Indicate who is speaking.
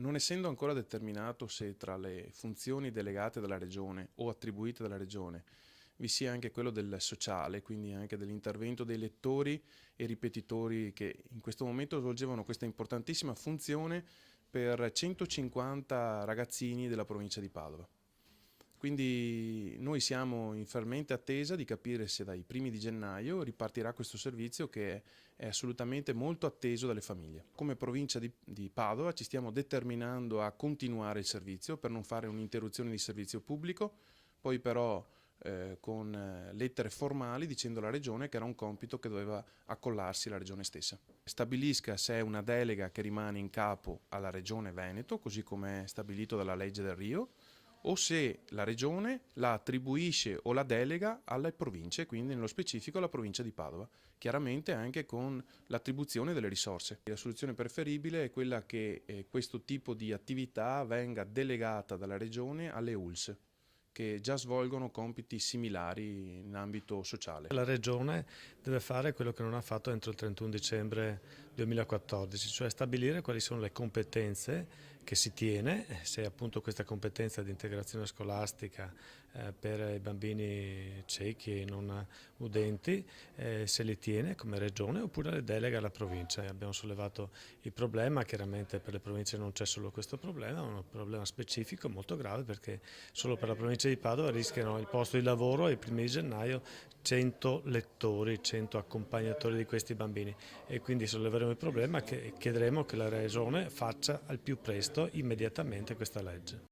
Speaker 1: Non essendo ancora determinato se tra le funzioni delegate dalla Regione o attribuite dalla Regione vi sia anche quello del sociale, quindi anche dell'intervento dei lettori e ripetitori che in questo momento svolgevano questa importantissima funzione per 150 ragazzini della provincia di Padova. Quindi noi siamo in fervente attesa di capire se dai primi di gennaio ripartirà questo servizio che è assolutamente molto atteso dalle famiglie. Come provincia di Padova ci stiamo determinando a continuare il servizio per non fare un'interruzione di servizio pubblico, poi però con lettere formali dicendo alla Regione che era un compito che doveva accollarsi la Regione stessa. Stabilisca se è una delega che rimane in capo alla Regione Veneto, così come è stabilito dalla legge del Rio, o se la Regione la attribuisce o la delega alle province, quindi nello specifico alla provincia di Padova, chiaramente anche con l'attribuzione delle risorse. La soluzione preferibile è quella che questo tipo di attività venga delegata dalla Regione alle ULS, che già svolgono compiti similari in ambito sociale.
Speaker 2: La Regione deve fare quello che non ha fatto entro il 31 dicembre 2014, cioè stabilire quali sono le competenze che si tiene, se appunto questa competenza di integrazione scolastica per i bambini ciechi e non udenti, se li tiene come Regione oppure le delega alla provincia. Abbiamo sollevato il problema, chiaramente per le province non c'è solo questo problema, è un problema specifico molto grave perché solo per la provincia di Padova rischiano il posto di lavoro ai primi di gennaio 100 lettori, 100 accompagnatori di questi bambini e quindi solleveremo il problema che chiederemo che la Regione faccia al più presto, immediatamente questa legge.